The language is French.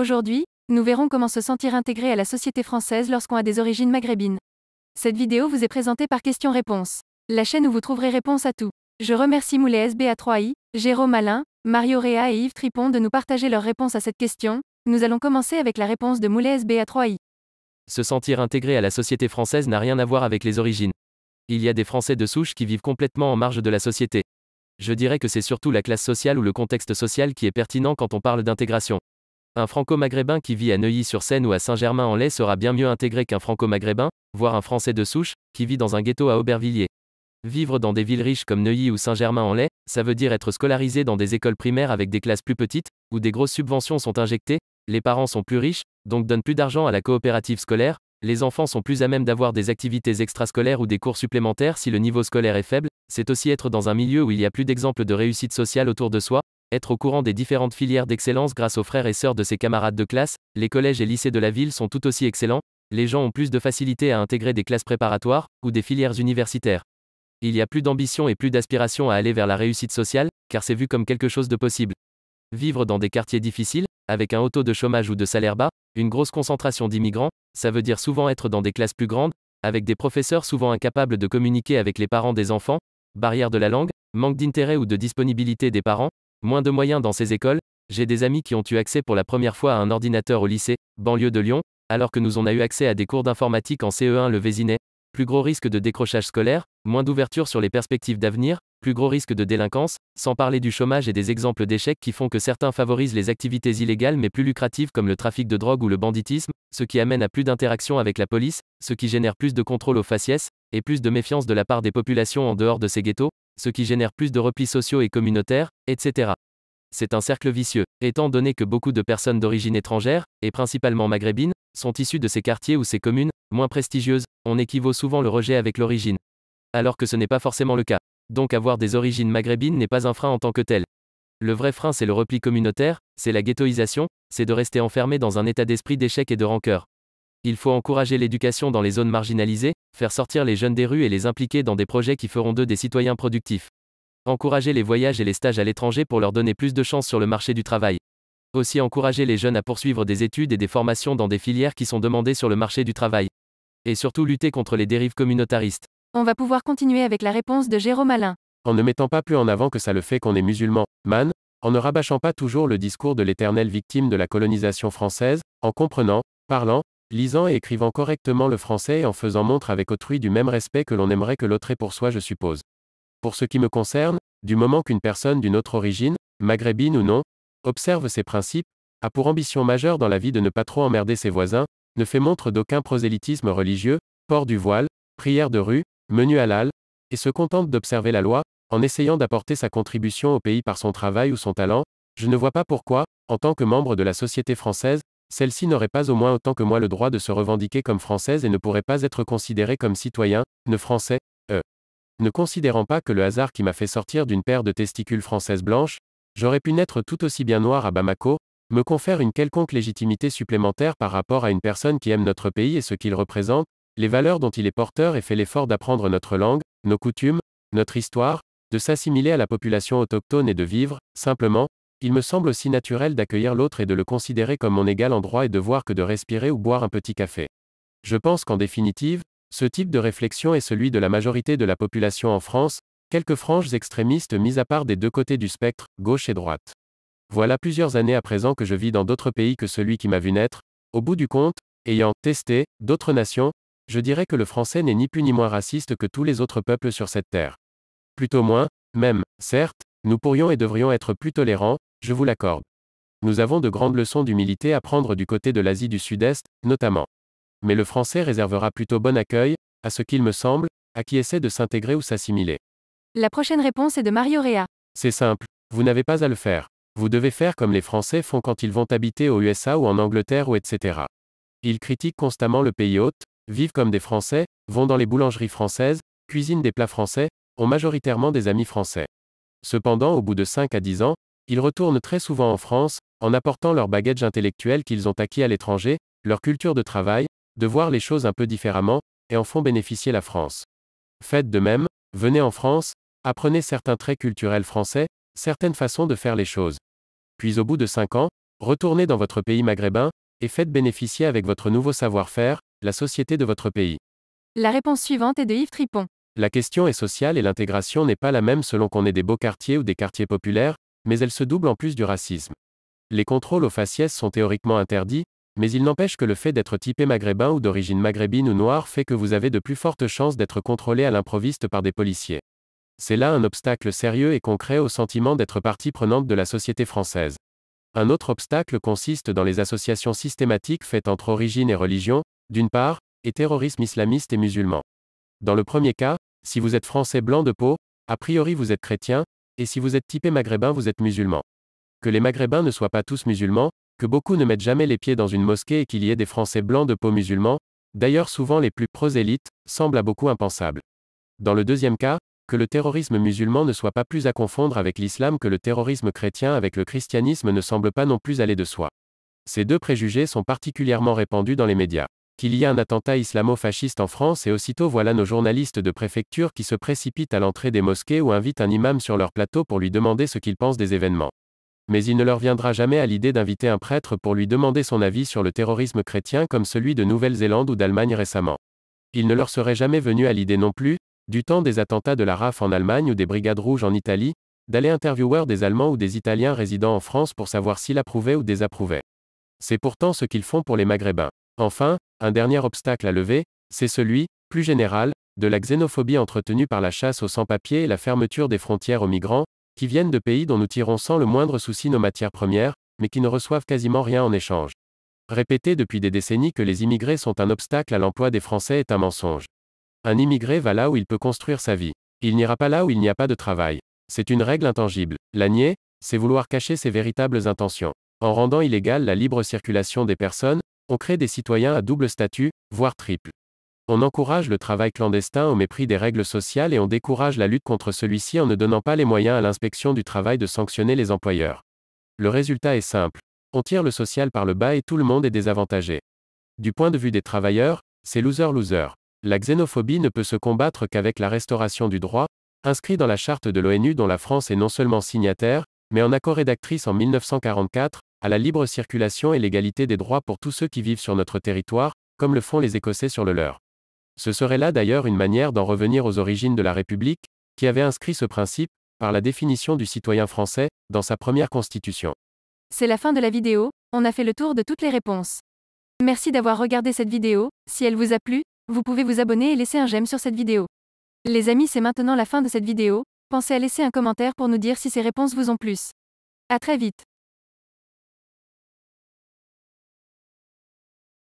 Aujourd'hui, nous verrons comment se sentir intégré à la société française lorsqu'on a des origines maghrébines. Cette vidéo vous est présentée par Questions-Réponses, la chaîne où vous trouverez réponse à tout. Je remercie Moulay SBA3i, Jérôme Alain, Mario Réa et Yves Tripon de nous partager leurs réponses à cette question. Nous allons commencer avec la réponse de Moulay SBA3i. Se sentir intégré à la société française n'a rien à voir avec les origines. Il y a des Français de souche qui vivent complètement en marge de la société. Je dirais que c'est surtout la classe sociale ou le contexte social qui est pertinent quand on parle d'intégration. Un franco-maghrébin qui vit à Neuilly-sur-Seine ou à Saint-Germain-en-Laye sera bien mieux intégré qu'un franco-maghrébin, voire un Français de souche, qui vit dans un ghetto à Aubervilliers. Vivre dans des villes riches comme Neuilly ou Saint-Germain-en-Laye, ça veut dire être scolarisé dans des écoles primaires avec des classes plus petites, où des grosses subventions sont injectées, les parents sont plus riches, donc donnent plus d'argent à la coopérative scolaire, les enfants sont plus à même d'avoir des activités extrascolaires ou des cours supplémentaires si le niveau scolaire est faible, c'est aussi être dans un milieu où il y a plus d'exemples de réussite sociale autour de soi, être au courant des différentes filières d'excellence grâce aux frères et sœurs de ses camarades de classe, les collèges et lycées de la ville sont tout aussi excellents, les gens ont plus de facilité à intégrer des classes préparatoires, ou des filières universitaires. Il y a plus d'ambition et plus d'aspiration à aller vers la réussite sociale, car c'est vu comme quelque chose de possible. Vivre dans des quartiers difficiles, avec un haut taux de chômage ou de salaire bas, une grosse concentration d'immigrants, ça veut dire souvent être dans des classes plus grandes, avec des professeurs souvent incapables de communiquer avec les parents des enfants, barrière de la langue, manque d'intérêt ou de disponibilité des parents, moins de moyens dans ces écoles. J'ai des amis qui ont eu accès pour la première fois à un ordinateur au lycée, banlieue de Lyon, alors que nous on a eu accès à des cours d'informatique en CE1 le Vésinet. Plus gros risque de décrochage scolaire, moins d'ouverture sur les perspectives d'avenir, plus gros risque de délinquance, sans parler du chômage et des exemples d'échecs qui font que certains favorisent les activités illégales mais plus lucratives comme le trafic de drogue ou le banditisme, ce qui amène à plus d'interaction avec la police, ce qui génère plus de contrôle aux faciès, et plus de méfiance de la part des populations en dehors de ces ghettos, ce qui génère plus de replis sociaux et communautaires, etc. C'est un cercle vicieux, étant donné que beaucoup de personnes d'origine étrangère, et principalement maghrébines, sont issues de ces quartiers ou ces communes, moins prestigieuses, on équivaut souvent le rejet avec l'origine. Alors que ce n'est pas forcément le cas. Donc avoir des origines maghrébines n'est pas un frein en tant que tel. Le vrai frein c'est le repli communautaire, c'est la ghettoisation, c'est de rester enfermé dans un état d'esprit d'échec et de rancœur. Il faut encourager l'éducation dans les zones marginalisées, faire sortir les jeunes des rues et les impliquer dans des projets qui feront d'eux des citoyens productifs. Encourager les voyages et les stages à l'étranger pour leur donner plus de chances sur le marché du travail. Aussi encourager les jeunes à poursuivre des études et des formations dans des filières qui sont demandées sur le marché du travail. Et surtout lutter contre les dérives communautaristes. On va pouvoir continuer avec la réponse de Jérôme Alain. En ne mettant pas plus en avant que ça le fait qu'on est musulman, man, en ne rabâchant pas toujours le discours de l'éternelle victime de la colonisation française, en comprenant, parlant, lisant et écrivant correctement le français et en faisant montre avec autrui du même respect que l'on aimerait que l'autre ait pour soi je suppose. Pour ce qui me concerne, du moment qu'une personne d'une autre origine, maghrébine ou non, observe ces principes, a pour ambition majeure dans la vie de ne pas trop emmerder ses voisins, ne fait montre d'aucun prosélytisme religieux, port du voile, prière de rue, menu halal, et se contente d'observer la loi, en essayant d'apporter sa contribution au pays par son travail ou son talent, je ne vois pas pourquoi, en tant que membre de la société française, celle-ci n'aurait pas au moins autant que moi le droit de se revendiquer comme française et ne pourrait pas être considérée comme citoyen, ne français, Ne considérant pas que le hasard qui m'a fait sortir d'une paire de testicules françaises blanches, j'aurais pu naître tout aussi bien noir à Bamako, me confère une quelconque légitimité supplémentaire par rapport à une personne qui aime notre pays et ce qu'il représente, les valeurs dont il est porteur et fait l'effort d'apprendre notre langue, nos coutumes, notre histoire, de s'assimiler à la population autochtone et de vivre, simplement, il me semble aussi naturel d'accueillir l'autre et de le considérer comme mon égal en droit et devoir que de respirer ou boire un petit café. Je pense qu'en définitive, ce type de réflexion est celui de la majorité de la population en France, quelques franges extrémistes mis à part des deux côtés du spectre, gauche et droite. Voilà plusieurs années à présent que je vis dans d'autres pays que celui qui m'a vu naître. Au bout du compte, ayant testé d'autres nations, je dirais que le français n'est ni plus ni moins raciste que tous les autres peuples sur cette terre. Plutôt moins, même, certes, nous pourrions et devrions être plus tolérants, je vous l'accorde. Nous avons de grandes leçons d'humilité à prendre du côté de l'Asie du Sud-Est, notamment. Mais le français réservera plutôt bon accueil, à ce qu'il me semble, à qui essaie de s'intégrer ou s'assimiler. La prochaine réponse est de Mario Réa. C'est simple, vous n'avez pas à le faire. Vous devez faire comme les Français font quand ils vont habiter aux USA ou en Angleterre ou etc. Ils critiquent constamment le pays hôte, vivent comme des Français, vont dans les boulangeries françaises, cuisinent des plats français, ont majoritairement des amis français. Cependant, au bout de 5 à 10 ans, ils retournent très souvent en France, en apportant leur bagage intellectuel qu'ils ont acquis à l'étranger, leur culture de travail, de voir les choses un peu différemment, et en font bénéficier la France. Faites de même, venez en France, apprenez certains traits culturels français, certaines façons de faire les choses. Puis au bout de 5 ans, Retournez dans votre pays maghrébin, et faites bénéficier avec votre nouveau savoir-faire, la société de votre pays. La réponse suivante est de Yves Tripon. La question est sociale et l'intégration n'est pas la même selon qu'on est des beaux quartiers ou des quartiers populaires, mais elle se double en plus du racisme. Les contrôles au faciès sont théoriquement interdits, mais il n'empêche que le fait d'être typé maghrébin ou d'origine maghrébine ou noire fait que vous avez de plus fortes chances d'être contrôlé à l'improviste par des policiers. C'est là un obstacle sérieux et concret au sentiment d'être partie prenante de la société française. Un autre obstacle consiste dans les associations systématiques faites entre origine et religion, d'une part, et terrorisme islamiste et musulman. Dans le premier cas, si vous êtes français blanc de peau, a priori vous êtes chrétien, et si vous êtes typé maghrébin vous êtes musulman. Que les maghrébins ne soient pas tous musulmans, que beaucoup ne mettent jamais les pieds dans une mosquée et qu'il y ait des français blancs de peau musulmans, d'ailleurs souvent les plus prosélytes, semble à beaucoup impensable. Dans le deuxième cas, que le terrorisme musulman ne soit pas plus à confondre avec l'islam que le terrorisme chrétien avec le christianisme ne semble pas non plus aller de soi. Ces deux préjugés sont particulièrement répandus dans les médias. Qu'il y a un attentat islamo-fasciste en France et aussitôt voilà nos journalistes de préfecture qui se précipitent à l'entrée des mosquées ou invitent un imam sur leur plateau pour lui demander ce qu'il pense des événements. Mais il ne leur viendra jamais à l'idée d'inviter un prêtre pour lui demander son avis sur le terrorisme chrétien comme celui de Nouvelle-Zélande ou d'Allemagne récemment. Il ne leur serait jamais venu à l'idée non plus, du temps des attentats de la RAF en Allemagne ou des Brigades Rouges en Italie, d'aller interviewer des Allemands ou des Italiens résidant en France pour savoir s'ils approuvaient ou désapprouvaient. C'est pourtant ce qu'ils font pour les Maghrébins. Enfin, un dernier obstacle à lever, c'est celui, plus général, de la xénophobie entretenue par la chasse aux sans-papiers et la fermeture des frontières aux migrants, qui viennent de pays dont nous tirons sans le moindre souci nos matières premières, mais qui ne reçoivent quasiment rien en échange. Répéter depuis des décennies que les immigrés sont un obstacle à l'emploi des Français est un mensonge. Un immigré va là où il peut construire sa vie. Il n'ira pas là où il n'y a pas de travail. C'est une règle intangible. La nier, c'est vouloir cacher ses véritables intentions. En rendant illégale la libre circulation des personnes, on crée des citoyens à double statut, voire triple. On encourage le travail clandestin au mépris des règles sociales et on décourage la lutte contre celui-ci en ne donnant pas les moyens à l'inspection du travail de sanctionner les employeurs. Le résultat est simple. On tire le social par le bas et tout le monde est désavantagé. Du point de vue des travailleurs, c'est loser-loser. La xénophobie ne peut se combattre qu'avec la restauration du droit, inscrit dans la charte de l'ONU dont la France est non seulement signataire, mais en accord rédactrice en 1944, à la libre circulation et l'égalité des droits pour tous ceux qui vivent sur notre territoire, comme le font les Écossais sur le leur. Ce serait là d'ailleurs une manière d'en revenir aux origines de la République, qui avait inscrit ce principe, par la définition du citoyen français, dans sa première constitution. C'est la fin de la vidéo, on a fait le tour de toutes les réponses. Merci d'avoir regardé cette vidéo, si elle vous a plu, vous pouvez vous abonner et laisser un j'aime sur cette vidéo. Les amis, c'est maintenant la fin de cette vidéo, pensez à laisser un commentaire pour nous dire si ces réponses vous ont plu. À très vite.